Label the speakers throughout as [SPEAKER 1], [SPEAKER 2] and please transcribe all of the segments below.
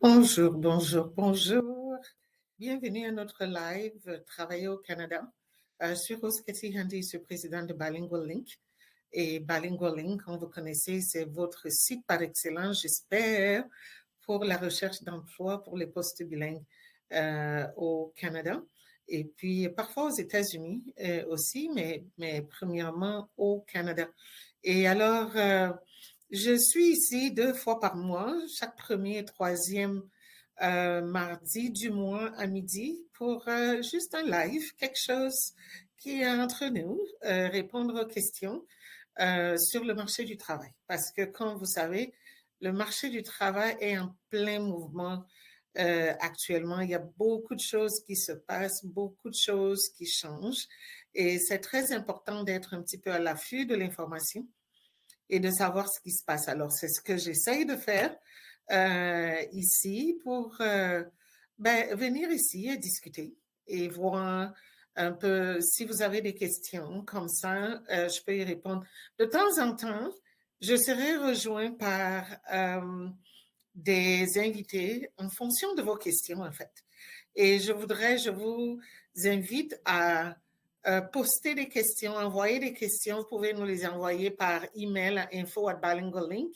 [SPEAKER 1] Bonjour, bonjour, bonjour. Bienvenue à notre live Travailler au Canada. Je suis Rose Ketty-Handy, je suis présidente de Bilingual Link. Et Bilingual Link, comme vous connaissez, c'est votre site par excellence, j'espère, pour la recherche d'emploi pour les postes bilingues au Canada. Et puis parfois aux États-Unis aussi, mais premièrement au Canada. Et alors, je suis ici 2 fois par mois, chaque premier et troisième mardi du mois à midi pour juste un live, quelque chose qui est entre nous, répondre aux questions sur le marché du travail. Parce que, comme vous savez, le marché du travail est en plein mouvement actuellement. Il y a beaucoup de choses qui se passent, beaucoup de choses qui changent. Et c'est très important d'être un petit peu à l'affût de l'information et de savoir ce qui se passe. Alors, c'est ce que j'essaye de faire ici pour venir ici et discuter et voir un peu si vous avez des questions comme ça, je peux y répondre. De temps en temps, je serai rejoint par des invités en fonction de vos questions, en fait. Et je vous invite à poster des questions, envoyer des questions. Vous pouvez nous les envoyer par email à info@bilingual link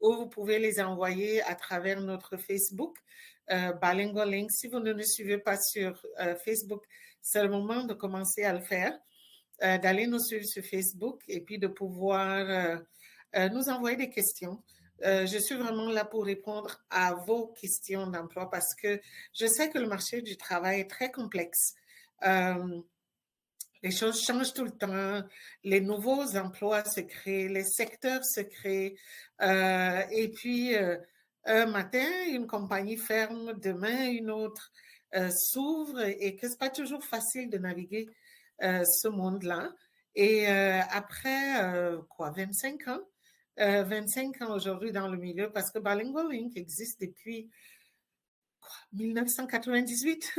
[SPEAKER 1] ou vous pouvez les envoyer à travers notre Facebook, Bilingual Link. Si vous ne nous suivez pas sur Facebook, c'est le moment de commencer à le faire, d'aller nous suivre sur Facebook et puis de pouvoir nous envoyer des questions. Je suis vraiment là pour répondre à vos questions d'emploi parce que je sais que le marché du travail est très complexe. Les choses changent tout le temps, les nouveaux emplois se créent, les secteurs se créent, et puis un matin, une compagnie ferme, demain, une autre s'ouvre et que c'est pas toujours facile de naviguer ce monde-là. Et après, 25 ans? 25 ans aujourd'hui dans le milieu, parce que Bilingual Link existe depuis 1998.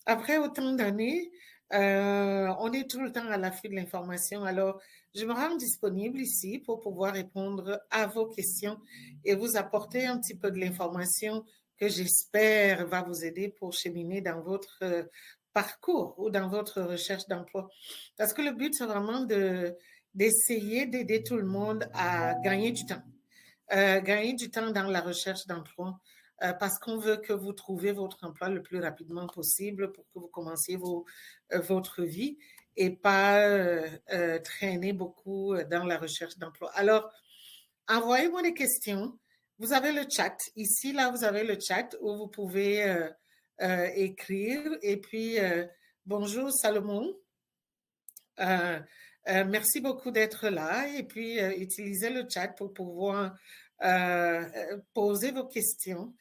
[SPEAKER 1] Après autant d'années, on est tout le temps à l'affût de l'information. Alors, je me rends disponible ici pour pouvoir répondre à vos questions et vous apporter un petit peu de l'information que j'espère va vous aider pour cheminer dans votre parcours ou dans votre recherche d'emploi. Parce que le but, c'est vraiment d'essayer d'aider tout le monde à gagner du temps. Gagner du temps dans la recherche d'emploi parce qu'on veut que vous trouviez votre emploi le plus rapidement possible pour que vous commenciez votre vie et pas traîner beaucoup dans la recherche d'emploi. Alors, envoyez-moi des questions. Vous avez le chat. Ici, là, vous avez le chat où vous pouvez écrire. Et puis, bonjour Salomon. Merci beaucoup d'être là et puis utilisez le chat pour pouvoir poser vos questions.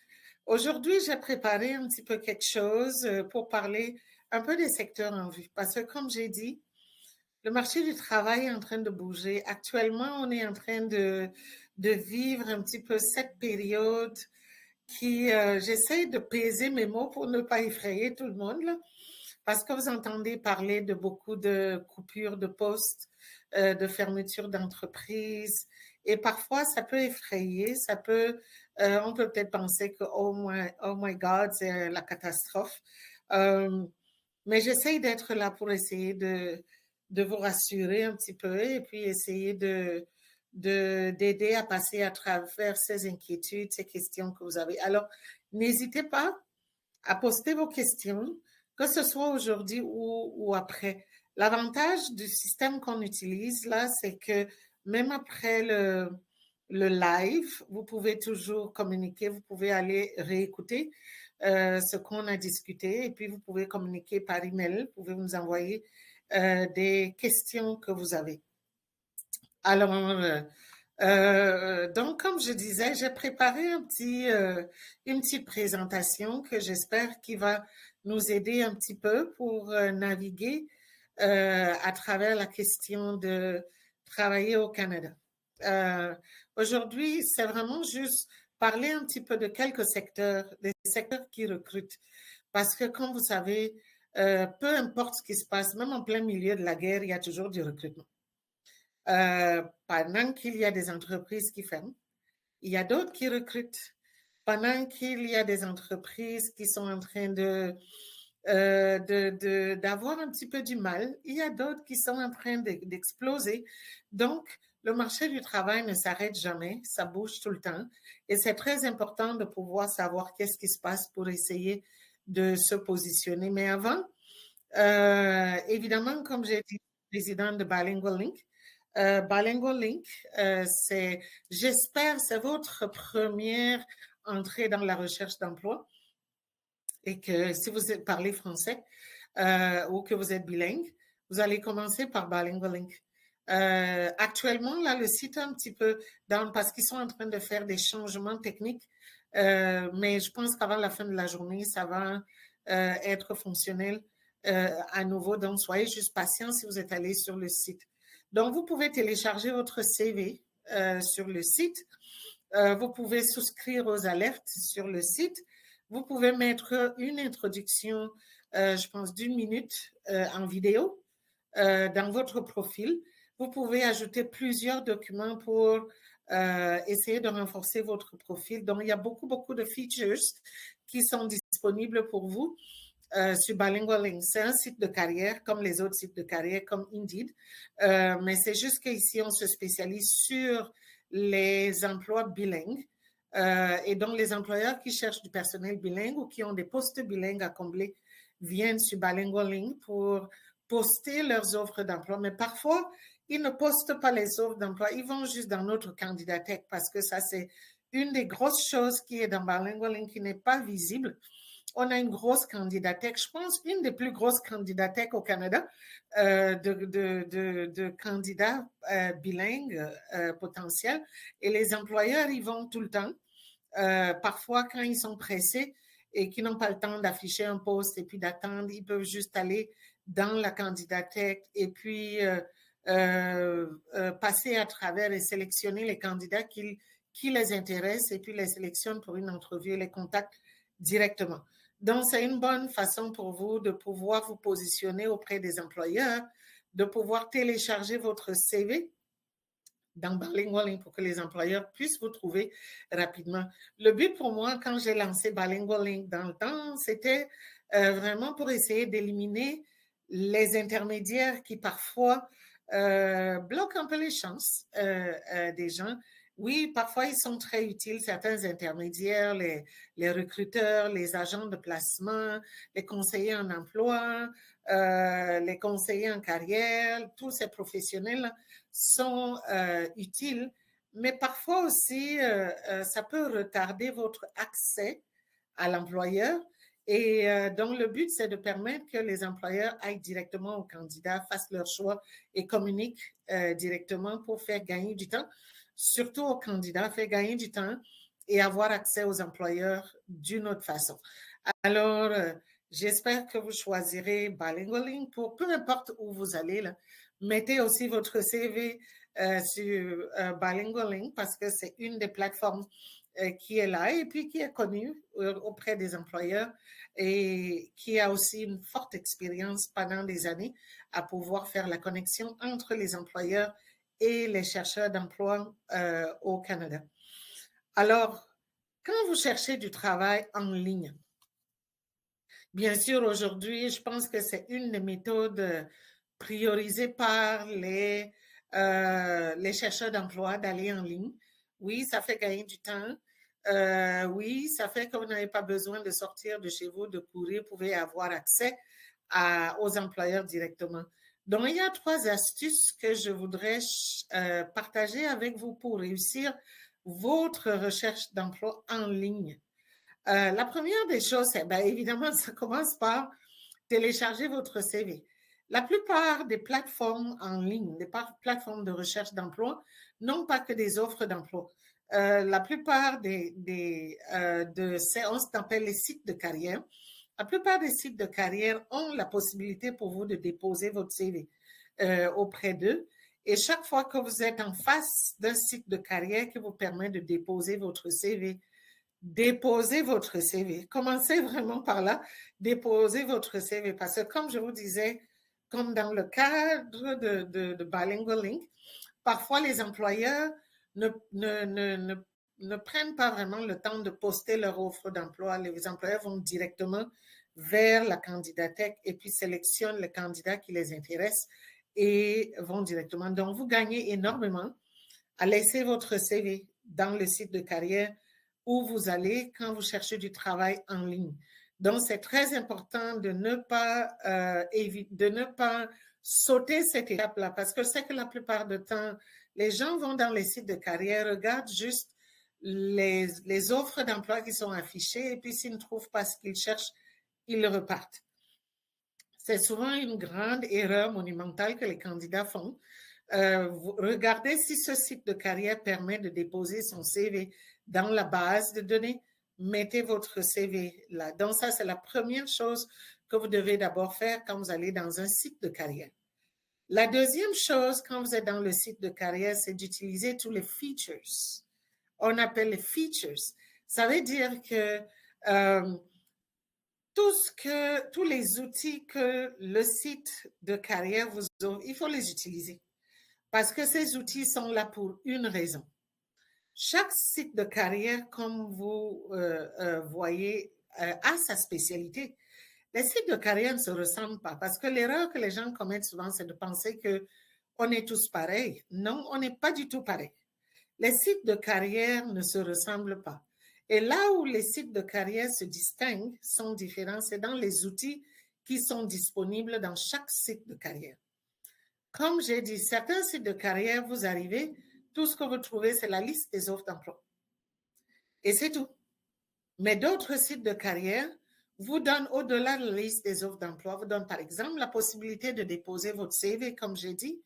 [SPEAKER 1] Aujourd'hui, j'ai préparé un petit peu quelque chose pour parler un peu des secteurs en vue parce que comme j'ai dit, le marché du travail est en train de bouger. Actuellement, on est en train de vivre un petit peu cette période qui, j'essaie de peser mes mots pour ne pas effrayer tout le monde, là, parce que vous entendez parler de beaucoup de coupures de postes, de fermetures d'entreprises, et parfois ça peut effrayer, on peut peut-être penser que oh my God, c'est la catastrophe. Mais j'essaye d'être là pour essayer de vous rassurer un petit peu et puis essayer d'aider à passer à travers ces inquiétudes, ces questions que vous avez. Alors, n'hésitez pas à poster vos questions, que ce soit aujourd'hui ou après. L'avantage du système qu'on utilise là, c'est que même après le live, vous pouvez toujours communiquer, vous pouvez aller réécouter ce qu'on a discuté et puis vous pouvez communiquer par email, vous pouvez nous envoyer des questions que vous avez. Alors, donc, comme je disais, j'ai préparé une petite présentation que j'espère qui va nous aider un petit peu pour naviguer à travers la question de travailler au Canada. Aujourd'hui, c'est vraiment juste parler un petit peu de quelques secteurs, des secteurs qui recrutent. Parce que, comme vous savez, peu importe ce qui se passe, même en plein milieu de la guerre, il y a toujours du recrutement. Pendant qu'il y a des entreprises qui ferment, il y a d'autres qui recrutent. pendant qu'il y a des entreprises qui sont en train d'avoir un petit peu du mal, il y a d'autres qui sont en train d'exploser. Donc, le marché du travail ne s'arrête jamais, ça bouge tout le temps. Et c'est très important de pouvoir savoir qu'est-ce qui se passe pour essayer de se positionner. Mais avant, évidemment, comme j'ai dit, président de Bilingual Link. Bilingual Link, j'espère, c'est votre première entrée dans la recherche d'emploi et que si vous parlez français ou que vous êtes bilingue, vous allez commencer par Bilingual Link. Actuellement, là, le site est un petit peu down parce qu'ils sont en train de faire des changements techniques, mais je pense qu'avant la fin de la journée, ça va être fonctionnel à nouveau. Donc, soyez juste patient si vous êtes allé sur le site. Donc, vous pouvez télécharger votre CV sur le site. Vous pouvez souscrire aux alertes sur le site. Vous pouvez mettre une introduction, je pense, d'1 minute en vidéo dans votre profil. Vous pouvez ajouter plusieurs documents pour essayer de renforcer votre profil. Donc, il y a beaucoup de features qui sont disponibles pour vous sur Bilingual Link. C'est un site de carrière comme les autres sites de carrière, comme Indeed. Mais c'est juste qu'ici, on se spécialise sur les emplois bilingues. Et donc, les employeurs qui cherchent du personnel bilingue ou qui ont des postes bilingues à combler viennent sur Bilingual Link pour poster leurs offres d'emploi. Mais parfois, ils ne postent pas les offres d'emploi. Ils vont juste dans notre candidathèque parce que ça, c'est une des grosses choses qui est dans Bilingual Link qui n'est pas visible. On a une grosse candidathèque, je pense, une des plus grosses candidathèques au Canada de candidats bilingues potentiels. Et les employeurs y vont tout le temps. Parfois, quand ils sont pressés et qu'ils n'ont pas le temps d'afficher un poste et puis d'attendre, ils peuvent juste aller dans la candidathèque et puis passer à travers et sélectionner les candidats qui les intéressent et puis les sélectionnent pour une entrevue et les contactent directement. Donc, c'est une bonne façon pour vous de pouvoir vous positionner auprès des employeurs, de pouvoir télécharger votre CV dans Bilingual Link pour que les employeurs puissent vous trouver rapidement. Le but pour moi, quand j'ai lancé Bilingual Link dans le temps, c'était vraiment pour essayer d'éliminer les intermédiaires qui parfois bloquent un peu les chances des gens. Oui, parfois ils sont très utiles, certains intermédiaires, les recruteurs, les agents de placement, les conseillers en emploi, les conseillers en carrière, tous ces professionnels sont utiles, mais parfois aussi, ça peut retarder votre accès à l'employeur. Et donc, le but, c'est de permettre que les employeurs aillent directement aux candidats, fassent leur choix et communiquent directement pour faire gagner du temps, surtout aux candidats, faire gagner du temps et avoir accès aux employeurs d'une autre façon. Alors, j'espère que vous choisirez Bilingual Link pour peu importe où vous allez. Là. Mettez aussi votre CV sur Bilingual Link parce que c'est une des plateformes qui est là et puis qui est connue auprès des employeurs et qui a aussi une forte expérience pendant des années à pouvoir faire la connexion entre les employeurs et les chercheurs d'emploi au Canada. Alors, quand vous cherchez du travail en ligne, bien sûr, aujourd'hui, je pense que c'est une des méthodes priorisées par les chercheurs d'emploi d'aller en ligne. Oui, ça fait gagner du temps. Oui, ça fait que vous n'avez pas besoin de sortir de chez vous, de courir, vous pouvez avoir accès aux employeurs directement. Donc, il y a 3 astuces que je voudrais partager avec vous pour réussir votre recherche d'emploi en ligne. La première des choses, c'est évidemment, ça commence par télécharger votre CV. La plupart des plateformes en ligne, des plateformes de recherche d'emploi, n'ont pas que des offres d'emploi. La plupart de ces, on s'appelle les sites de carrière. La plupart des sites de carrière ont la possibilité pour vous de déposer votre CV auprès d'eux. Et chaque fois que vous êtes en face d'un site de carrière qui vous permet de déposer votre CV, déposez votre CV. Commencez vraiment par là, déposez votre CV. Parce que comme je vous disais, comme dans le cadre de Bilingual Link, parfois les employeurs ne ne prennent pas vraiment le temps de poster leur offre d'emploi. Les employeurs vont directement vers la candidathèque et puis sélectionnent le candidat qui les intéresse et vont directement. Donc, vous gagnez énormément à laisser votre CV dans le site de carrière où vous allez quand vous cherchez du travail en ligne. Donc, c'est très important de ne pas sauter cette étape-là parce que c'est que la plupart du temps, les gens vont dans les sites de carrière, regardent juste les offres d'emploi qui sont affichées et puis s'ils ne trouvent pas ce qu'ils cherchent, ils repartent. C'est souvent une grande erreur monumentale que les candidats font. Regardez si ce site de carrière permet de déposer son CV dans la base de données. Mettez votre CV là. Donc ça, c'est la première chose que vous devez d'abord faire quand vous allez dans un site de carrière. La deuxième chose quand vous êtes dans le site de carrière, c'est d'utiliser tous les features. On appelle les features. Ça veut dire que tous les outils que le site de carrière vous offre, il faut les utiliser. Parce que ces outils sont là pour une raison. Chaque site de carrière, comme vous voyez, a sa spécialité. Les sites de carrière ne se ressemblent pas parce que l'erreur que les gens commettent souvent, c'est de penser qu'on est tous pareils. Non, on n'est pas du tout pareil. Les sites de carrière ne se ressemblent pas. Et là où les sites de carrière se distinguent, sont différents, c'est dans les outils qui sont disponibles dans chaque site de carrière. Comme j'ai dit, certains sites de carrière, vous arrivez, tout ce que vous trouvez, c'est la liste des offres d'emploi. Et c'est tout. Mais d'autres sites de carrière vous donnent, au-delà de la liste des offres d'emploi, vous donnent par exemple la possibilité de déposer votre CV, comme j'ai dit.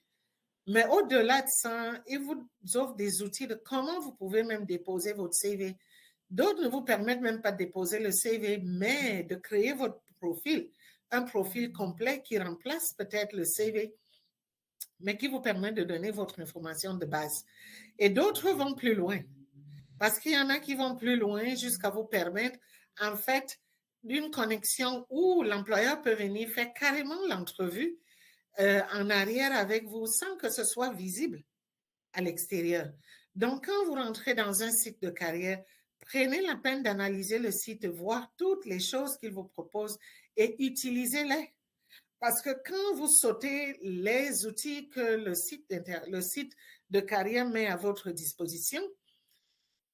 [SPEAKER 1] Mais au-delà de ça, ils vous offrent des outils de comment vous pouvez même déposer votre CV. D'autres ne vous permettent même pas de déposer le CV, mais de créer votre profil, un profil complet qui remplace peut-être le CV, mais qui vous permet de donner votre information de base. Et d'autres vont plus loin, parce qu'il y en a qui vont plus loin jusqu'à vous permettre, en fait, d'une connexion où l'employeur peut venir faire carrément l'entrevue en arrière avec vous sans que ce soit visible à l'extérieur. Donc, quand vous rentrez dans un site de carrière, prenez la peine d'analyser le site, voir toutes les choses qu'il vous propose et utilisez-les. Parce que quand vous sautez les outils que le site de carrière met à votre disposition,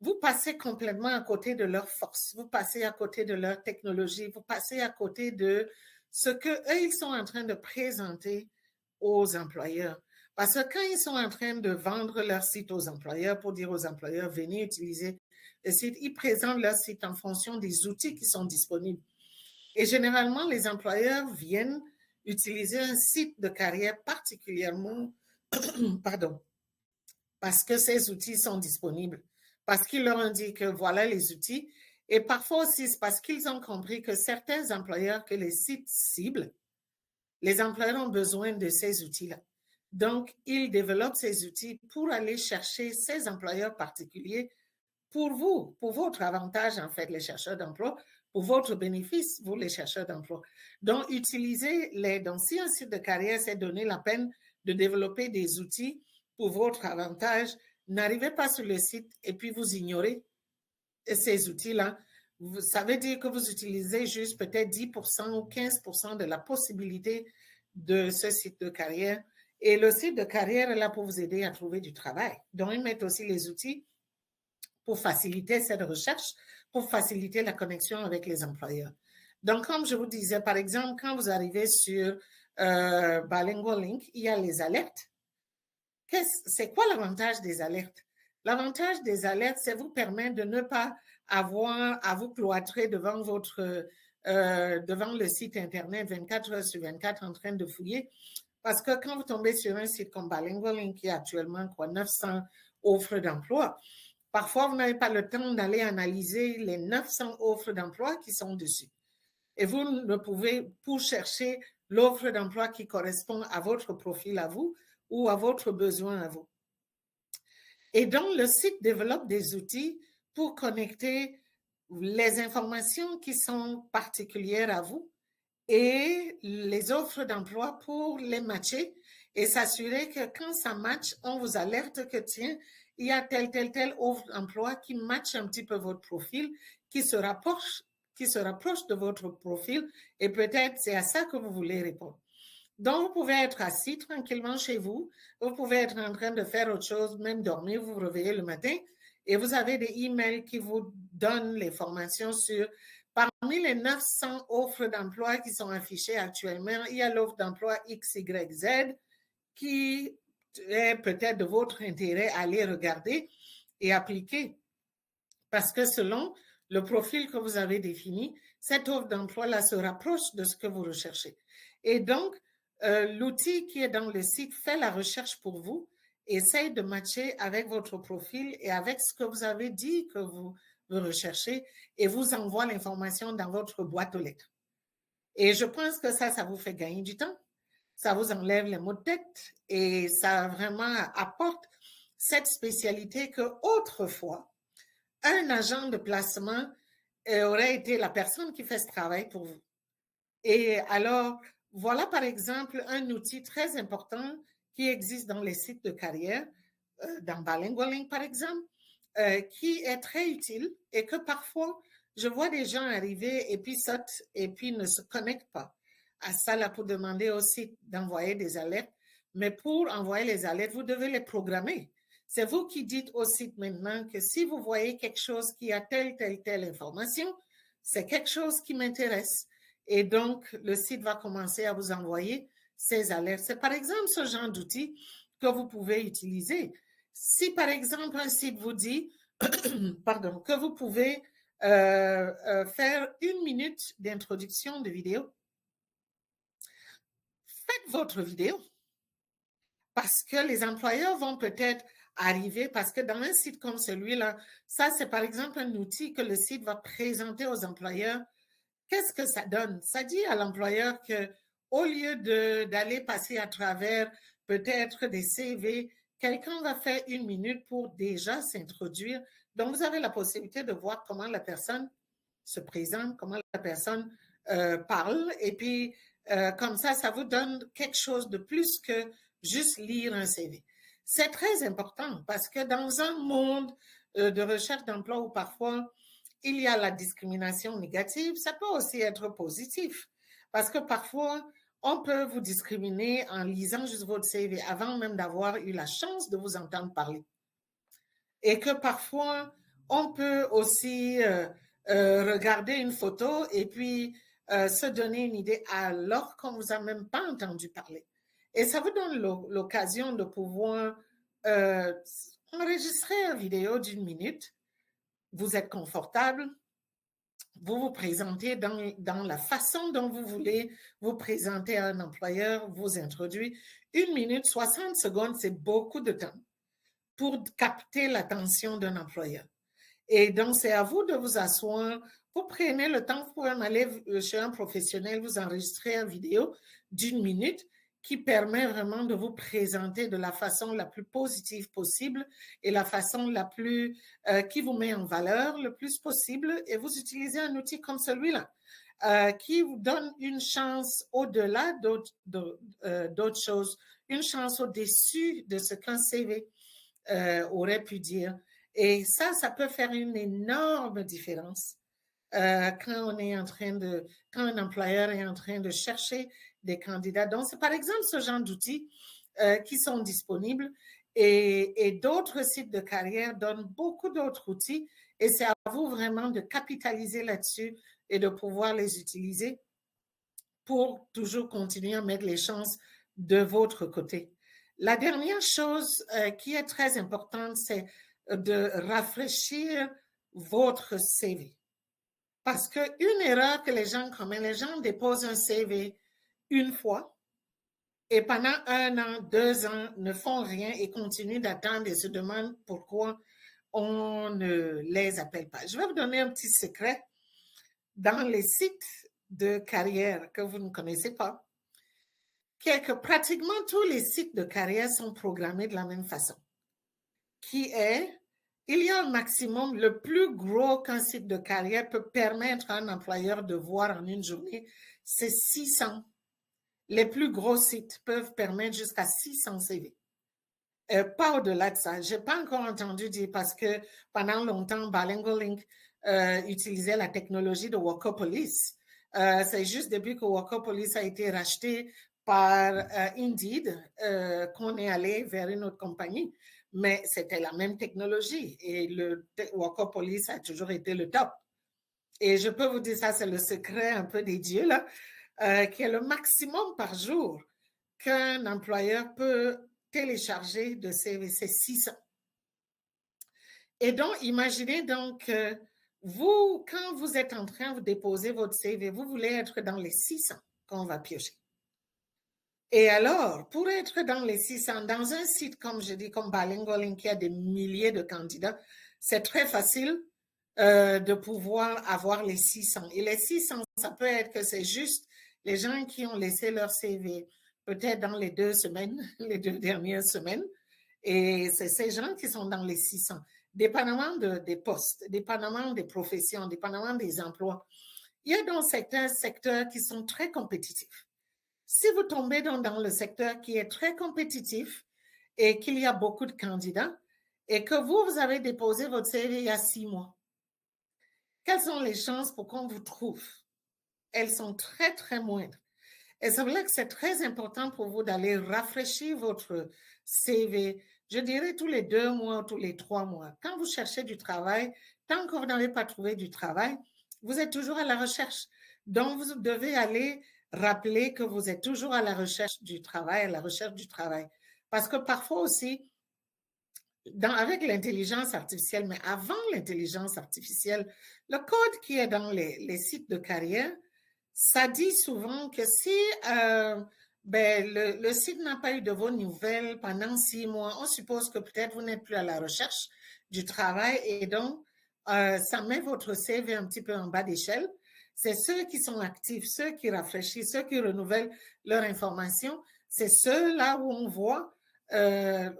[SPEAKER 1] vous passez complètement à côté de leur force, vous passez à côté de leur technologie, vous passez à côté de ce qu'eux, ils sont en train de présenter aux employeurs. Parce que quand ils sont en train de vendre leur site aux employeurs, pour dire aux employeurs, venez utiliser le site, ils présentent leur site en fonction des outils qui sont disponibles. Et généralement, les employeurs viennent utiliser un site de carrière particulièrement, pardon, parce que ces outils sont disponibles, parce qu'ils leur indiquent que voilà les outils, et parfois aussi c'est parce qu'ils ont compris que certains employeurs que les sites ciblent, les employeurs ont besoin de ces outils-là. Donc, ils développent ces outils pour aller chercher ces employeurs particuliers pour vous, pour votre avantage, en fait, les chercheurs d'emploi, pour votre bénéfice, vous, les chercheurs d'emploi. Donc, utilisez-les. Donc, si un site de carrière s'est donné la peine de développer des outils pour votre avantage, n'arrivez pas sur le site et puis vous ignorez ces outils-là. Ça veut dire que vous utilisez juste peut-être 10% ou 15% de la possibilité de ce site de carrière. Et le site de carrière est là pour vous aider à trouver du travail. Donc, ils mettent aussi les outils pour faciliter cette recherche, pour faciliter la connexion avec les employeurs. Donc, comme je vous disais, par exemple, quand vous arrivez sur Bilingual Link, il y a les alertes. C'est quoi l'avantage des alertes? L'avantage des alertes, c'est vous permettre de ne pas avoir à vous cloîtrer devant devant le site Internet 24 heures sur 24 en train de fouiller. Parce que quand vous tombez sur un site comme Bilingual Link, qui a actuellement 900 offres d'emploi, parfois, vous n'avez pas le temps d'aller analyser les 900 offres d'emploi qui sont dessus. Et vous ne pouvez, pour chercher l'offre d'emploi qui correspond à votre profil à vous ou à votre besoin à vous. Et donc, le site développe des outils pour connecter les informations qui sont particulières à vous et les offres d'emploi pour les matcher et s'assurer que quand ça match, on vous alerte que tiens, il y a tel offre d'emploi qui match un petit peu votre profil, qui se rapproche de votre profil et peut-être c'est à ça que vous voulez répondre. Donc, vous pouvez être assis tranquillement chez vous, vous pouvez être en train de faire autre chose, même dormir, vous vous réveillez le matin et vous avez des emails qui vous donnent les formations sur parmi les 900 offres d'emploi qui sont affichées actuellement, il y a l'offre d'emploi XYZ qui est peut-être de votre intérêt à aller regarder et appliquer. Parce que selon le profil que vous avez défini, cette offre d'emploi-là se rapproche de ce que vous recherchez. Et donc, l'outil qui est dans le site fait la recherche pour vous, essaye de matcher avec votre profil et avec ce que vous avez dit que vous recherchez et vous envoie l'information dans votre boîte aux lettres. Et je pense que ça vous fait gagner du temps, ça vous enlève les maux de tête et ça vraiment apporte cette spécialité que autrefois, un agent de placement aurait été la personne qui fait ce travail pour vous. Et alors, voilà par exemple un outil très important qui existe dans les sites de carrière, dans Bilingual par exemple, qui est très utile et que parfois, je vois des gens arriver et puis sautent et puis ne se connectent pas à ça là pour demander au site d'envoyer des alertes. Mais pour envoyer les alertes, vous devez les programmer. C'est vous qui dites au site maintenant que si vous voyez quelque chose qui a telle information, c'est quelque chose qui m'intéresse. Et donc, le site va commencer à vous envoyer ces alertes. C'est par exemple ce genre d'outil que vous pouvez utiliser. Si par exemple un site vous dit pardon, que vous pouvez faire 1 minute d'introduction de vidéo, faites votre vidéo. Parce que les employeurs vont peut-être arriver, parce que dans un site comme celui-là, ça c'est par exemple un outil que le site va présenter aux employeurs. Qu'est-ce que ça donne? Ça dit à l'employeur que au lieu d'aller passer à travers peut-être des CV, quelqu'un va faire 1 minute pour déjà s'introduire. Donc, vous avez la possibilité de voir comment la personne se présente, comment la personne parle. Et puis, comme ça vous donne quelque chose de plus que juste lire un CV. C'est très important parce que dans un monde de recherche d'emploi où parfois il y a la discrimination négative, ça peut aussi être positif. Parce que parfois, on peut vous discriminer en lisant juste votre CV avant même d'avoir eu la chance de vous entendre parler. Et que parfois, on peut aussi regarder une photo et puis se donner une idée alors qu'on ne vous a même pas entendu parler. Et ça vous donne l'occasion de pouvoir enregistrer une vidéo d'1 minute. Vous êtes confortable, vous vous présentez dans la façon dont vous voulez vous présenter à un employeur, vous introduire. 1 minute, 60 secondes, c'est beaucoup de temps pour capter l'attention d'un employeur. Et donc, c'est à vous de vous asseoir. Vous prenez le temps, vous pouvez aller chez un professionnel, vous enregistrer une vidéo d'1 minute qui permet vraiment de vous présenter de la façon la plus positive possible et la façon la plus qui vous met en valeur le plus possible. Et vous utilisez un outil comme celui-là qui vous donne une chance au-delà d'autres choses, une chance au-dessus de ce qu'un CV aurait pu dire. Et ça peut faire une énorme différence quand un employeur est en train de chercher des candidats. Donc, c'est par exemple ce genre d'outils qui sont disponibles et d'autres sites de carrière donnent beaucoup d'autres outils et c'est à vous vraiment de capitaliser là-dessus et de pouvoir les utiliser pour toujours continuer à mettre les chances de votre côté. La dernière chose qui est très importante, c'est de rafraîchir votre CV. Parce qu'une erreur que les gens commettent, les gens déposent un CV une fois et pendant 1 an, 2 ans, ne font rien et continuent d'attendre et se demandent pourquoi on ne les appelle pas. Je vais vous donner un petit secret. Dans les sites de carrière que vous ne connaissez pas, pratiquement tous les sites de carrière sont programmés de la même façon. Il y a un maximum, le plus gros qu'un site de carrière peut permettre à un employeur de voir en une journée, c'est 600 Les plus gros sites peuvent permettre jusqu'à 600 CV. Pas au-delà de ça. Je n'ai pas encore entendu dire parce que pendant longtemps, Bilingual Link utilisait la technologie de Workopolis. C'est juste depuis que Workopolis a été racheté par Indeed qu'on est allé vers une autre compagnie. Mais c'était la même technologie et le Workopolis a toujours été le top. Et je peux vous dire ça, c'est le secret un peu des dieux, là, qui est le maximum par jour qu'un employeur peut télécharger de CV, c'est 600. Et donc, imaginez donc, vous, quand vous êtes en train de déposer votre CV, vous voulez être dans les 600 qu'on va piocher. Et alors, pour être dans les 600, dans un site, comme je dis, comme Bilingual Link, qui a des milliers de candidats, c'est très facile de pouvoir avoir les 600. Et les 600, ça peut être que c'est juste les gens qui ont laissé leur CV peut-être dans les 2 semaines, les 2 dernières semaines. Et c'est ces gens qui sont dans les 600, dépendamment des postes, dépendamment des professions, dépendamment des emplois. Il y a donc certains secteurs qui sont très compétitifs. Si vous tombez dans le secteur qui est très compétitif et qu'il y a beaucoup de candidats et que vous avez déposé votre CV il y a 6 mois, quelles sont les chances pour qu'on vous trouve? Elles sont très, très moindres. Et c'est vrai que c'est très important pour vous d'aller rafraîchir votre CV, je dirais tous les 2 mois, tous les 3 mois. Quand vous cherchez du travail, tant que vous n'avez pas trouvé du travail, vous êtes toujours à la recherche. Donc, vous devez aller rappeler que vous êtes toujours à la recherche du travail, à la recherche du travail. Parce que parfois aussi, avec l'intelligence artificielle, mais avant l'intelligence artificielle, le code qui est dans les sites de carrière, ça dit souvent que si le site n'a pas eu de vos nouvelles pendant 6 mois, on suppose que peut-être vous n'êtes plus à la recherche du travail et donc ça met votre CV un petit peu en bas d'échelle. C'est ceux qui sont actifs, ceux qui rafraîchissent, ceux qui renouvellent leur information. C'est ceux-là où on voit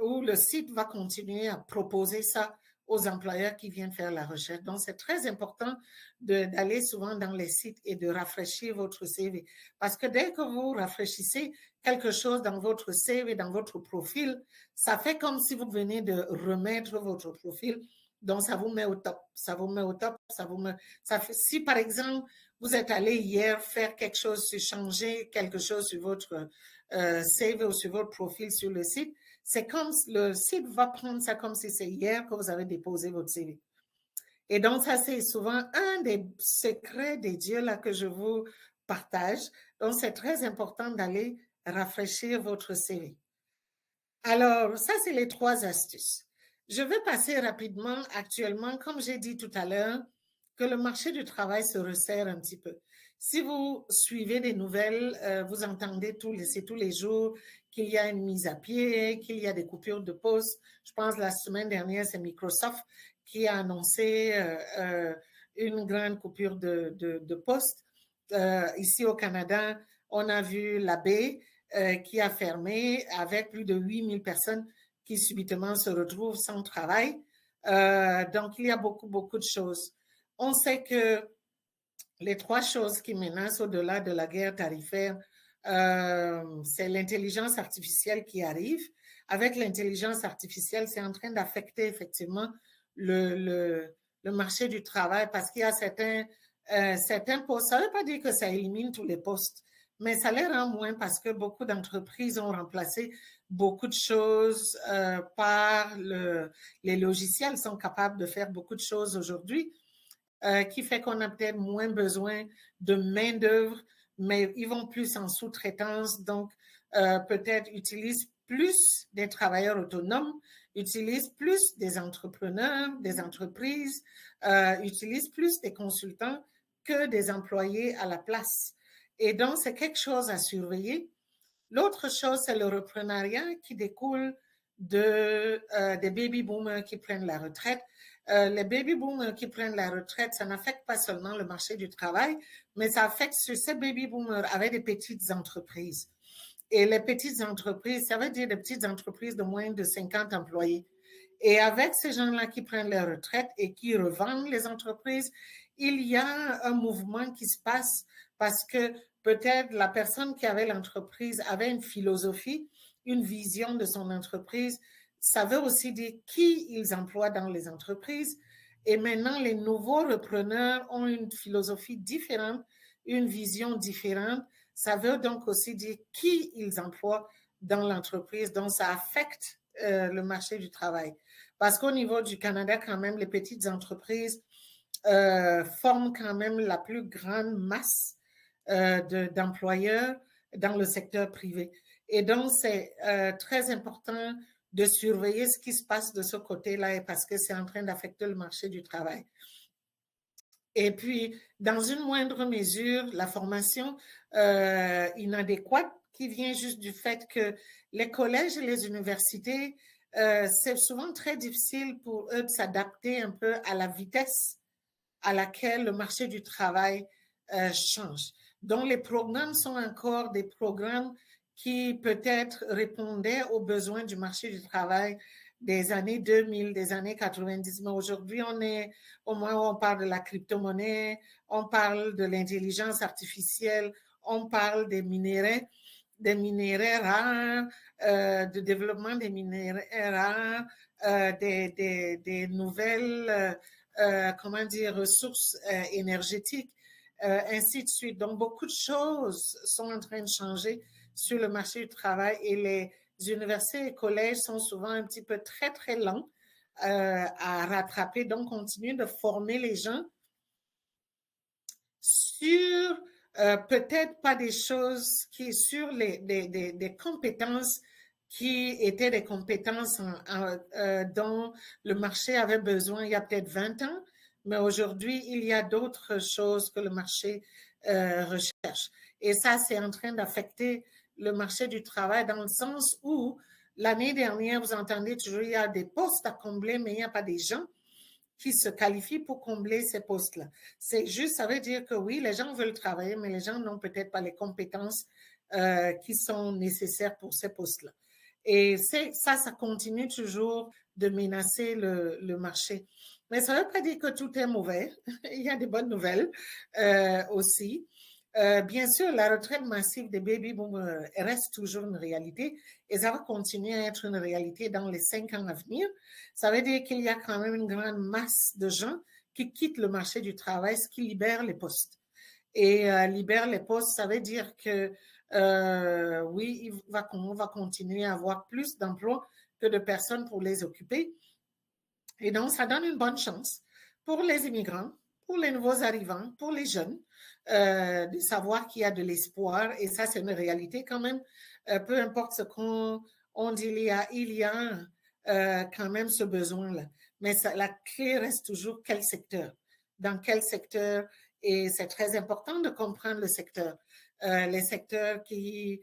[SPEAKER 1] où le site va continuer à proposer ça aux employeurs qui viennent faire la recherche. Donc, c'est très important d'aller souvent dans les sites et de rafraîchir votre CV. Parce que dès que vous rafraîchissez quelque chose dans votre CV, dans votre profil, ça fait comme si vous venez de remettre votre profil. Donc, ça vous met au top. Ça vous met au top. Si, par exemple, vous êtes allé hier faire quelque chose, changer quelque chose sur votre CV ou sur votre profil sur le site, c'est comme le site va prendre ça comme si c'est hier que vous avez déposé votre CV. Et donc, ça, c'est souvent un des secrets des dieux là que je vous partage. Donc, c'est très important d'aller rafraîchir votre CV. Alors, ça, c'est les 3 astuces. Je vais passer rapidement actuellement, comme j'ai dit tout à l'heure, que le marché du travail se resserre un petit peu. Si vous suivez des nouvelles, vous entendez tous les jours qu'il y a une mise à pied, qu'il y a des coupures de postes. Je pense la semaine dernière, c'est Microsoft qui a annoncé une grande coupure de postes. Ici au Canada, on a vu la baie qui a fermé avec plus de 8000 personnes qui subitement se retrouvent sans travail. Donc, il y a beaucoup, beaucoup de choses. On sait que les 3 choses qui menacent au-delà de la guerre tarifaire, c'est l'intelligence artificielle qui arrive. Avec l'intelligence artificielle, c'est en train d'affecter effectivement le marché du travail parce qu'il y a certains postes. Ça ne veut pas dire que ça élimine tous les postes, mais ça les rend moins parce que beaucoup d'entreprises ont remplacé beaucoup de choses par les logiciels sont capables de faire beaucoup de choses aujourd'hui, qui fait qu'on a peut-être moins besoin de main-d'œuvre, mais ils vont plus en sous-traitance, donc peut-être utilisent plus des travailleurs autonomes, utilisent plus des entrepreneurs, des entreprises, utilisent plus des consultants que des employés à la place. Et donc, c'est quelque chose à surveiller. L'autre chose, c'est le reprenariat qui découle des baby boomers qui prennent la retraite. Les baby boomers qui prennent la retraite, ça n'affecte pas seulement le marché du travail, mais ça affecte sur ces baby boomers avec des petites entreprises. Et les petites entreprises, ça veut dire des petites entreprises de moins de 50 employés. Et avec ces gens-là qui prennent leur retraite et qui revendent les entreprises, il y a un mouvement qui se passe parce que peut-être la personne qui avait l'entreprise avait une philosophie, une vision de son entreprise. Ça veut aussi dire qui ils emploient dans les entreprises. Et maintenant, les nouveaux repreneurs ont une philosophie différente, une vision différente. Ça veut donc aussi dire qui ils emploient dans l'entreprise. Donc, ça affecte le marché du travail. Parce qu'au niveau du Canada, quand même, les petites entreprises forment quand même la plus grande masse d'employeurs dans le secteur privé. Et donc, c'est très important de surveiller ce qui se passe de ce côté-là parce que c'est en train d'affecter le marché du travail. Et puis, dans une moindre mesure, la formation inadéquate qui vient juste du fait que les collèges et les universités, c'est souvent très difficile pour eux de s'adapter un peu à la vitesse à laquelle le marché du travail change. Donc, les programmes sont encore des programmes qui peut-être répondaient aux besoins du marché du travail des années 2000, des années 90. Mais aujourd'hui, on est au moins où on parle de la crypto-monnaie, on parle de l'intelligence artificielle, on parle des minéraux rares, de développement des minéraux rares, des nouvelles comment dire, ressources énergétiques, ainsi de suite. Donc, beaucoup de choses sont en train de changer sur le marché du travail et les universités et collèges sont souvent un petit peu très, très lents à rattraper. Donc, continuer de former les gens sur peut-être pas des choses qui, sur des compétences qui étaient des compétences dont le marché avait besoin il y a peut-être 20 ans, mais aujourd'hui, il y a d'autres choses que le marché recherche. Et ça, c'est en train d'affecter le marché du travail dans le sens où l'année dernière, vous entendez toujours, il y a des postes à combler, mais il n'y a pas des gens qui se qualifient pour combler ces postes-là. C'est juste, ça veut dire que oui, les gens veulent travailler, mais les gens n'ont peut-être pas les compétences qui sont nécessaires pour ces postes-là. Et ça continue toujours de menacer le marché. Mais ça ne veut pas dire que tout est mauvais. Il y a des bonnes nouvelles aussi. Bien sûr, la retraite massive des baby boomers reste toujours une réalité et ça va continuer à être une réalité dans les 5 ans à venir. Ça veut dire qu'il y a quand même une grande masse de gens qui quittent le marché du travail, ce qui libère les postes. Et libère les postes, ça veut dire que oui, on va continuer à avoir plus d'emplois que de personnes pour les occuper. Et donc, ça donne une bonne chance pour les immigrants, pour les nouveaux arrivants, pour les jeunes, de savoir qu'il y a de l'espoir. Et ça, c'est une réalité quand même. Peu importe ce qu'on dit, il y a quand même ce besoin-là. Mais ça, la clé reste toujours quel secteur, dans quel secteur. Et c'est très important de comprendre le secteur. Les secteurs qui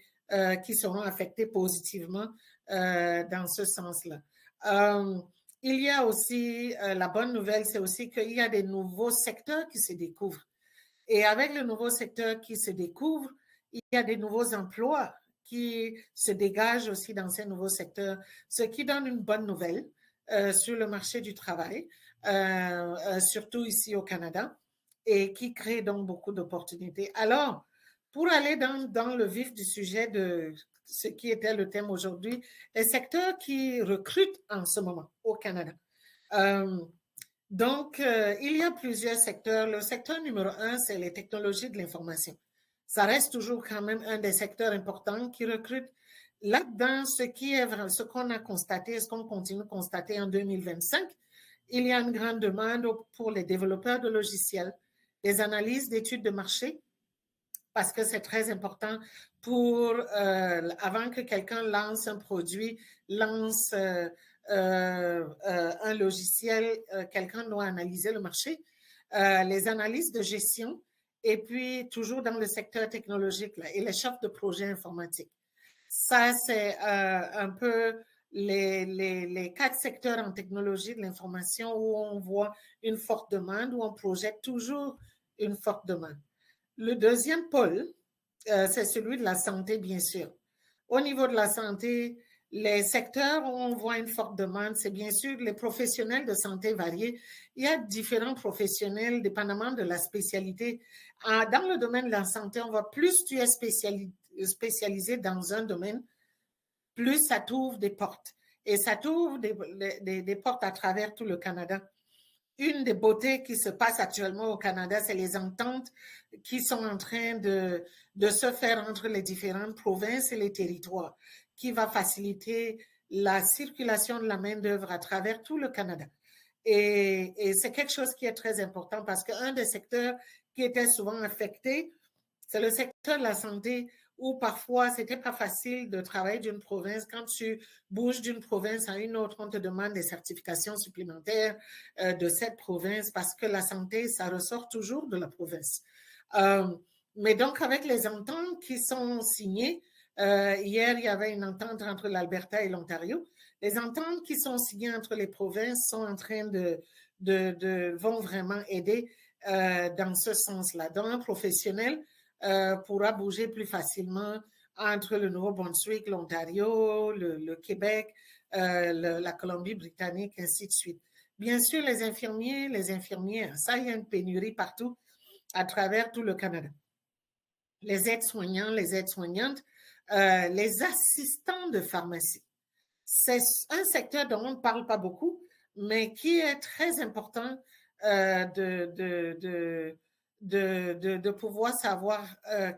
[SPEAKER 1] seront affectés positivement dans ce sens-là. Il y a aussi, la bonne nouvelle, c'est aussi qu'il y a des nouveaux secteurs qui se découvrent. Et avec le nouveau secteur qui se découvre, il y a des nouveaux emplois qui se dégagent aussi dans ces nouveaux secteurs, ce qui donne une bonne nouvelle sur le marché du travail, surtout ici au Canada, et qui crée donc beaucoup d'opportunités. Alors, pour aller dans le vif du sujet de ce qui était le thème aujourd'hui, les secteurs qui recrutent en ce moment au Canada. Donc, il y a plusieurs secteurs. Le secteur numéro 1, c'est les technologies de l'information. Ça reste toujours quand même un des secteurs importants qui recrutent. Là-dedans, ce qu'on a constaté, ce qu'on continue de constater en 2025, il y a une grande demande pour les développeurs de logiciels, les analyses d'études de marché, parce que c'est très important pour, avant que quelqu'un lance un produit, lance un logiciel, quelqu'un doit analyser le marché, les analyses de gestion, et puis toujours dans le secteur technologique là, et les chefs de projet informatique. Ça, c'est un peu les 4 secteurs en technologie de l'information où on voit une forte demande, où on projette toujours une forte demande. Le deuxième pôle, c'est celui de la santé, bien sûr. Au niveau de la santé, Les secteurs où on voit une forte demande, c'est bien sûr les professionnels de santé variés. Il y a différents professionnels, dépendamment de la spécialité. Dans le domaine de la santé, on voit plus tu es spécialisé dans un domaine, plus ça t'ouvre des portes. Et ça t'ouvre des portes à travers tout le Canada. Une des beautés qui se passe actuellement au Canada, c'est les ententes qui sont en train de se faire entre les différentes provinces et les territoires, qui va faciliter la circulation de la main-d'œuvre à travers tout le Canada. Et c'est quelque chose qui est très important parce qu'un des secteurs qui était souvent affecté, c'est le secteur de la santé où parfois c'était pas facile de travailler d'une province. Quand tu bouges d'une province à une autre, on te demande des certifications supplémentaires de cette province parce que la santé, ça ressort toujours de la province. Mais donc, avec les ententes qui sont signées, hier, il y avait une entente entre l'Alberta et l'Ontario. Les ententes qui sont signées entre les provinces sont en train vont vraiment aider dans ce sens-là. Donc, un professionnel pourra bouger plus facilement entre le Nouveau-Brunswick, l'Ontario, le Québec, la Colombie-Britannique, ainsi de suite. Bien sûr, les infirmières, ça, il y a une pénurie partout à travers tout le Canada. Les aides-soignants, les aides-soignantes, les assistants de pharmacie. C'est un secteur dont on ne parle pas beaucoup, mais qui est très important de pouvoir savoir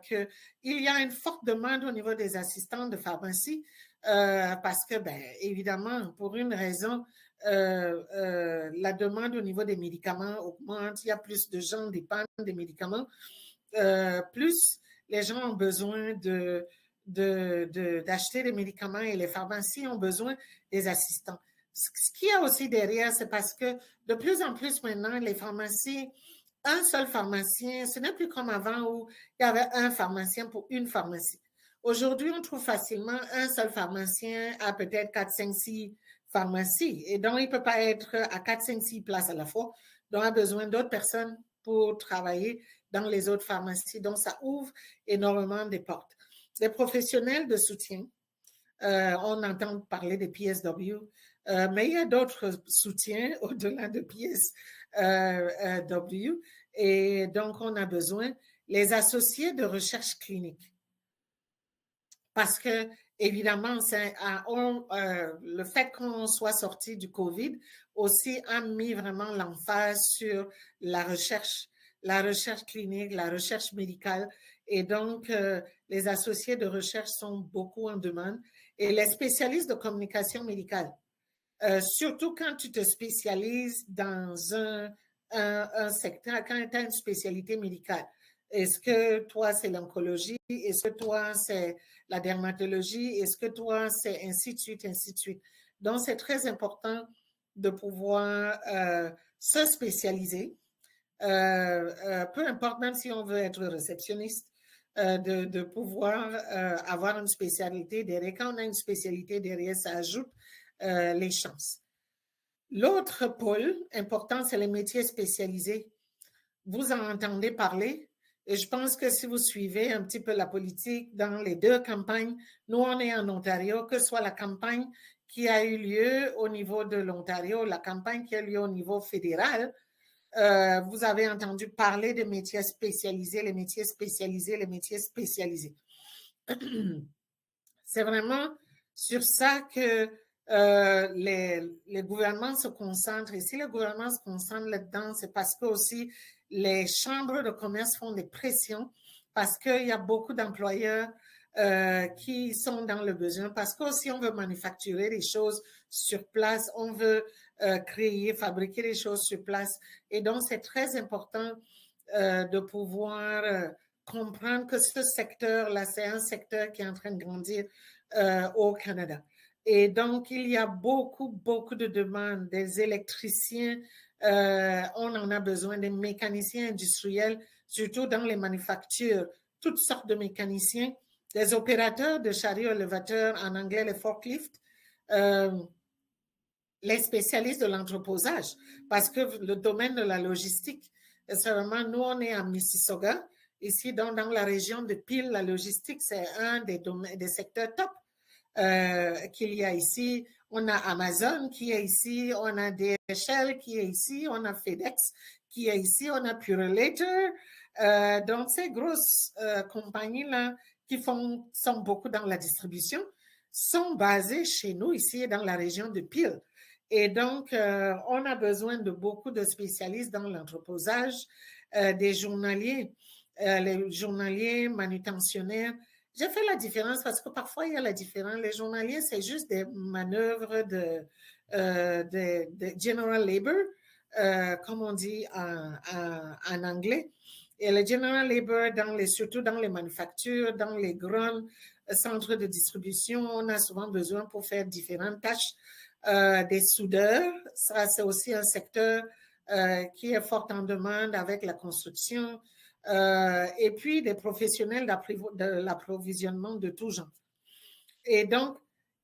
[SPEAKER 1] qu'il y a une forte demande au niveau des assistants de pharmacie parce que, ben, évidemment, pour une raison, la demande au niveau des médicaments augmente, il y a plus de gens dépendent des médicaments, plus les gens ont besoin d'acheter des médicaments et les pharmacies ont besoin des assistants. Ce qu'il y a aussi derrière, c'est parce que de plus en plus maintenant, les pharmacies, un seul pharmacien, ce n'est plus comme avant où il y avait un pharmacien pour une pharmacie. Aujourd'hui, on trouve facilement un seul pharmacien à peut-être 4, 5, 6 pharmacies. Et donc, il ne peut pas être à 4, 5, 6 places à la fois. Donc, il a besoin d'autres personnes pour travailler dans les autres pharmacies. Donc, ça ouvre énormément des portes. Les professionnels de soutien, on entend parler des PSW, mais il y a d'autres soutiens au-delà de PSW. Et donc, on a besoin les associés de recherche clinique. Parce que, évidemment, le fait qu'on soit sorti du COVID aussi a mis vraiment l'emphase sur la recherche clinique, la recherche médicale. Et donc, les associés de recherche sont beaucoup en demande. Et les spécialistes de communication médicale, surtout quand tu te spécialises dans un secteur, quand tu as une spécialité médicale. Est-ce que toi, c'est l'oncologie? Est-ce que toi, c'est la dermatologie? Est-ce que toi, c'est ainsi de suite, ainsi de suite? Donc, c'est très important de pouvoir se spécialiser, peu importe, même si on veut être réceptionniste, de pouvoir avoir une spécialité derrière. Quand on a une spécialité derrière, ça ajoute les chances. L'autre pôle important, c'est les métiers spécialisés. Vous en entendez parler et je pense que si vous suivez un petit peu la politique dans les deux campagnes, nous on est en Ontario, que ce soit la campagne qui a eu lieu au niveau de l'Ontario, la campagne qui a eu lieu au niveau fédéral, vous avez entendu parler de métiers spécialisés, les métiers spécialisés, les métiers spécialisés. C'est vraiment sur ça que les gouvernements se concentrent. Et si le gouvernement se concentre là-dedans, c'est parce que aussi les chambres de commerce font des pressions parce qu'il y a beaucoup d'employeurs qui sont dans le besoin. Parce qu'aussi, on veut manufacturer des choses sur place, on veut créer, fabriquer des choses sur place. Et donc, c'est très important de pouvoir comprendre que ce secteur-là, c'est un secteur qui est en train de grandir au Canada. Et donc, il y a beaucoup, beaucoup de demandes des électriciens. On en a besoin des mécaniciens industriels, surtout dans les manufactures, toutes sortes de mécaniciens, des opérateurs de chariots élévateurs, en anglais les forklifts, les spécialistes de l'entreposage, parce que le domaine de la logistique, c'est vraiment, nous, on est à Mississauga, ici, dans la région de Peel, la logistique, c'est un des secteurs top. qu'il y a ici. On a Amazon qui est ici, on a DHL qui est ici, on a FedEx qui est ici, on a Purolator. Donc, ces grosses compagnies-là qui sont beaucoup dans la distribution sont basées chez nous, ici, dans la région de Peel. Et donc, on a besoin de beaucoup de spécialistes dans l'entreposage, des journaliers, les journaliers manutentionnaires. J'ai fait la différence parce que parfois, il y a la différence. Les journaliers, c'est juste des manœuvres de general labor, comme on dit en anglais. Et le general labor, surtout dans les manufactures, dans les grands centres de distribution, on a souvent besoin pour faire différentes tâches. Des soudeurs, ça c'est aussi un secteur qui est fort en demande avec la construction, et puis des professionnels de l'approvisionnement de tout genre. Et donc,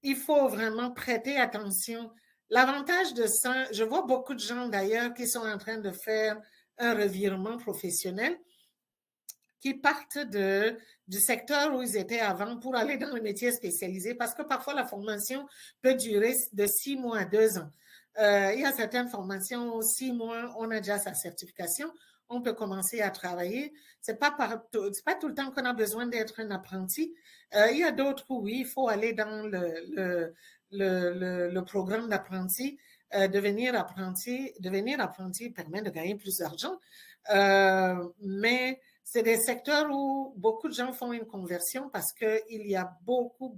[SPEAKER 1] il faut vraiment prêter attention. L'avantage de ça, je vois beaucoup de gens d'ailleurs qui sont en train de faire un revirement professionnel, qui partent du secteur où ils étaient avant pour aller dans le métier spécialisé, parce que parfois la formation peut durer de 6 mois à 2 ans. Il y a certaines formations, 6 mois, on a déjà sa certification, on peut commencer à travailler. C'est pas tout le temps qu'on a besoin d'être un apprenti. Il y a d'autres où oui, il faut aller dans le programme d'apprenti. Devenir apprenti permet de gagner plus d'argent, mais c'est des secteurs où beaucoup de gens font une conversion parce qu'il y a beaucoup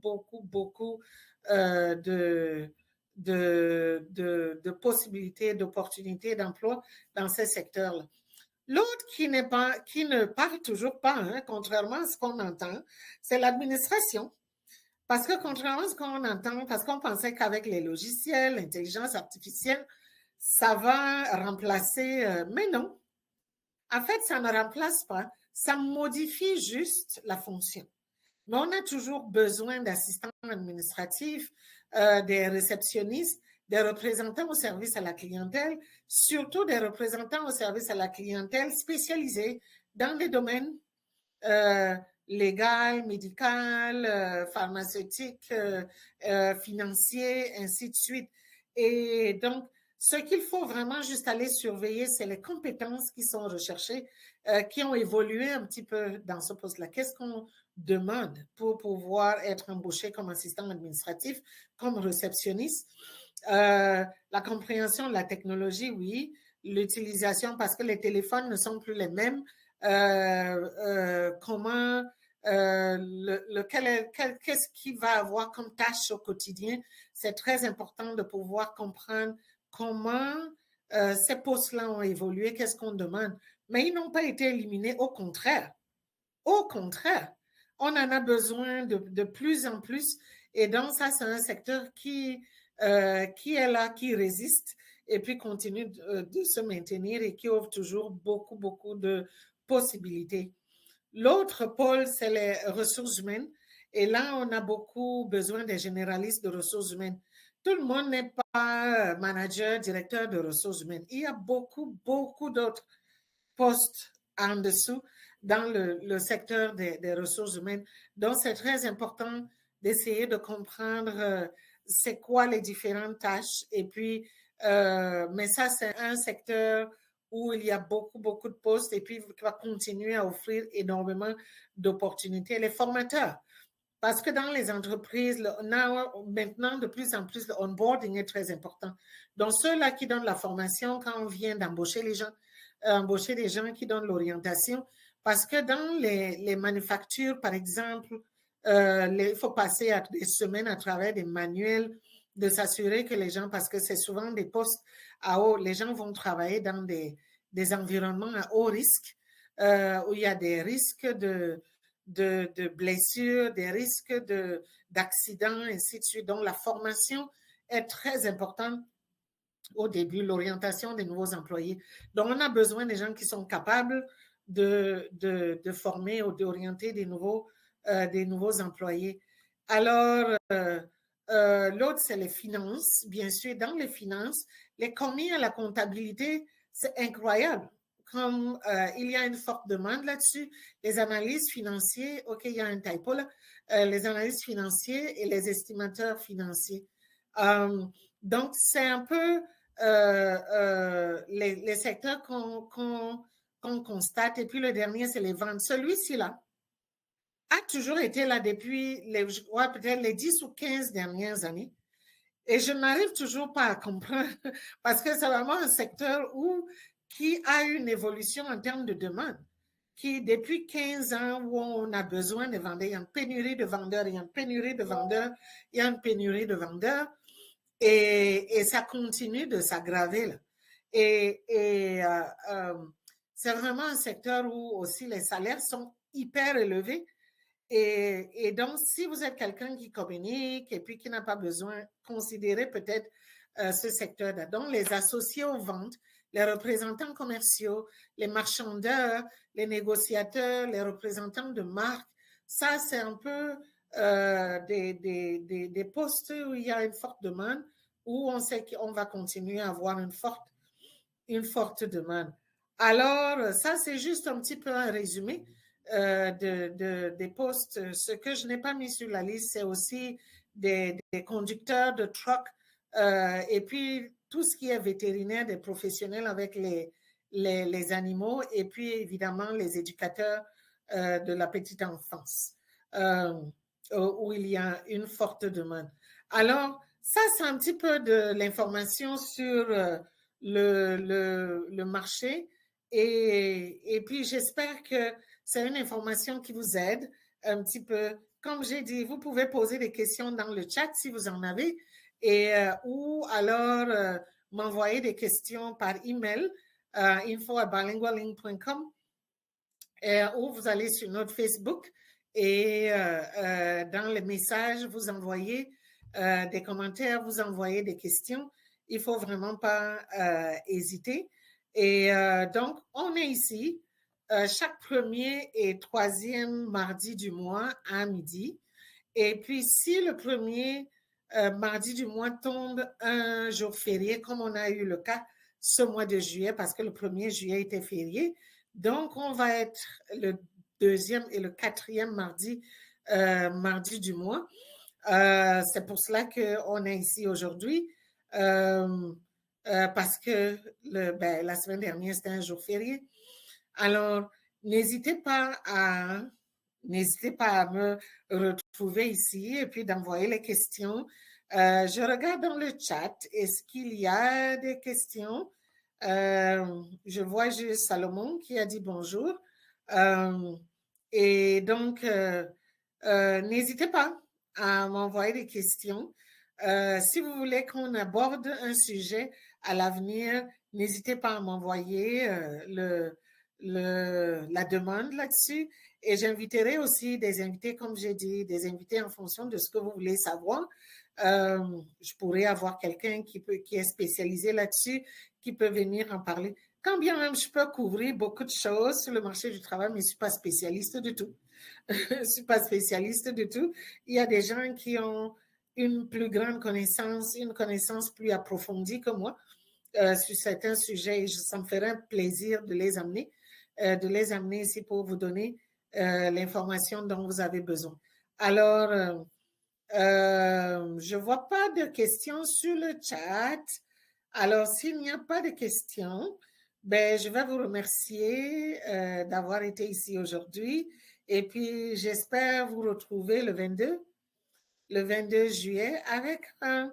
[SPEAKER 1] de possibilités, d'opportunités d'emploi dans ces secteurs-là. L'autre qui ne parle toujours pas, hein, contrairement à ce qu'on entend, c'est l'administration. Parce que contrairement à ce qu'on entend, parce qu'on pensait qu'avec les logiciels, l'intelligence artificielle, ça va remplacer, mais non. En fait, ça ne remplace pas, ça modifie juste la fonction. Mais on a toujours besoin d'assistants administratifs, des réceptionnistes, des représentants au service à la clientèle, surtout des représentants au service à la clientèle spécialisés dans des domaines légal, médical, pharmaceutique, financier, ainsi de suite. Et donc, ce qu'il faut vraiment juste aller surveiller, c'est les compétences qui sont recherchées, qui ont évolué un petit peu dans ce poste-là. Qu'est-ce qu'on demande pour pouvoir être embauché comme assistant administratif, comme réceptionniste? La compréhension de la technologie, oui. L'utilisation, parce que les téléphones ne sont plus les mêmes. Comment qu'est-ce qu'il va avoir comme tâche au quotidien. C'est très important de pouvoir comprendre comment ces postes-là ont évolué, qu'est-ce qu'on demande. Mais ils n'ont pas été éliminés, au contraire. Au contraire, on en a besoin de plus en plus. Et donc, ça, c'est un secteur qui est là, qui résiste et puis continue de se maintenir et qui offre toujours beaucoup de possibilités. L'autre pôle, c'est les ressources humaines. Et là, on a beaucoup besoin des généralistes de ressources humaines. Tout le monde n'est pas manager, directeur de ressources humaines. Il y a beaucoup d'autres postes en dessous dans le secteur des ressources humaines. Donc, c'est très important d'essayer de comprendre c'est quoi les différentes tâches. Et puis, mais ça, c'est un secteur où il y a beaucoup de postes et puis qui va continuer à offrir énormément d'opportunités. Les formateurs, parce que dans les entreprises, maintenant, de plus en plus, le onboarding est très important. Donc, ceux-là qui donnent la formation quand on vient d'embaucher les gens, embaucher des gens qui donnent l'orientation, parce que dans les manufactures, par exemple, il faut passer des semaines à travers des manuels, de s'assurer que les gens, parce que c'est souvent des postes à haut, les gens vont travailler dans des environnements à haut risque, où il y a des risques de blessures, des risques d'accidents, ainsi de suite. Donc, la formation est très importante au début, l'orientation des nouveaux employés. Donc, on a besoin des gens qui sont capables de former ou d'orienter des nouveaux employés. Alors, l'autre, c'est les finances. Bien sûr, dans les finances, les commis à la comptabilité, c'est incroyable. comme il y a une forte demande là-dessus, les analystes financiers, OK, il y a un typo là, les analystes financiers et les estimateurs financiers. Donc, c'est un peu les secteurs qu'on constate. Et puis, le dernier, c'est les ventes. Celui-ci là a toujours été là depuis, je crois, peut-être les 10 ou 15 dernières années. Et je n'arrive toujours pas à comprendre parce que c'est vraiment un secteur qui a une évolution en termes de demande, qui depuis 15 ans où on a besoin de vendeurs, il y a une pénurie de vendeurs, il y a une pénurie de vendeurs, il y a une pénurie de vendeurs et ça continue de s'aggraver là. Et c'est vraiment un secteur où aussi les salaires sont hyper élevés et donc, si vous êtes quelqu'un qui communique et puis qui n'a pas besoin, considérez peut-être ce secteur-là. Donc, les associés aux ventes, les représentants commerciaux, les marchandeurs, les négociateurs, les représentants de marques, ça, c'est un peu des postes où il y a une forte demande, où on sait qu'on va continuer à avoir une forte demande. Alors, ça, c'est juste un petit peu un résumé des postes. Ce que je n'ai pas mis sur la liste, c'est aussi des conducteurs de truck et puis tout ce qui est vétérinaire, des professionnels avec les animaux et puis évidemment les éducateurs de la petite enfance où il y a une forte demande. Alors, ça, c'est un petit peu de l'information sur le marché et puis j'espère que c'est une information qui vous aide un petit peu. Comme j'ai dit, vous pouvez poser des questions dans le chat si vous en avez et ou alors m'envoyer des questions par email info@bilingualing.com ou vous allez sur notre Facebook et dans les messages, vous envoyez des commentaires, vous envoyez des questions. Il faut vraiment pas hésiter. Et donc, on est ici chaque premier et troisième mardi du mois à midi. Et puis, si le premier mardi du mois tombe un jour férié, comme on a eu le cas ce mois de juillet, parce que le 1er juillet était férié, donc on va être le deuxième et le quatrième mardi du mois. C'est pour cela qu'on est ici aujourd'hui, parce que la semaine dernière, c'était un jour férié. Alors, n'hésitez pas à me retrouver ici et puis d'envoyer les questions. Je regarde dans le chat. Est-ce qu'il y a des questions? Je vois juste Salomon qui a dit bonjour. Et donc, n'hésitez pas à m'envoyer des questions. Si vous voulez qu'on aborde un sujet à l'avenir, n'hésitez pas à m'envoyer la demande là-dessus. Et j'inviterai aussi des invités, comme j'ai dit, des invités en fonction de ce que vous voulez savoir. Je pourrais avoir quelqu'un qui est spécialisé là-dessus, qui peut venir en parler. Quand bien même je peux couvrir beaucoup de choses sur le marché du travail, mais je ne suis pas spécialiste du tout. Je ne suis pas spécialiste du tout. Il y a des gens qui ont une plus grande connaissance, une connaissance plus approfondie que moi sur certains sujets et ça me ferait un plaisir de les amener ici pour vous donner l'information dont vous avez besoin. Alors, je ne vois pas de questions sur le chat. Alors, s'il n'y a pas de questions, ben, je vais vous remercier d'avoir été ici aujourd'hui. Et puis, j'espère vous retrouver le 22 juillet avec un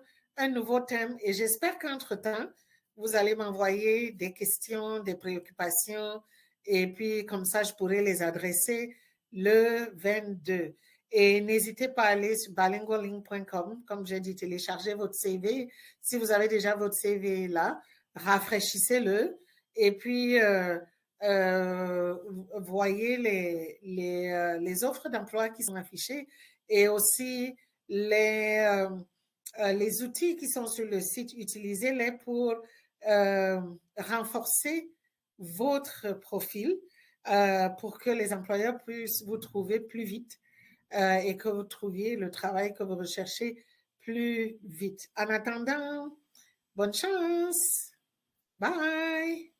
[SPEAKER 1] nouveau thème. Et j'espère qu'entre-temps, vous allez m'envoyer des questions, des préoccupations. Et puis, comme ça, je pourrai les adresser le 22. Et n'hésitez pas à aller sur bilingualing.com, comme j'ai dit, téléchargez votre CV. Si vous avez déjà votre CV là, rafraîchissez-le. Et puis, voyez les offres d'emploi qui sont affichées et aussi les outils qui sont sur le site, utilisez-les pour renforcer votre profil pour que les employeurs puissent vous trouver plus vite et que vous trouviez le travail que vous recherchez plus vite. En attendant, bonne chance. Bye.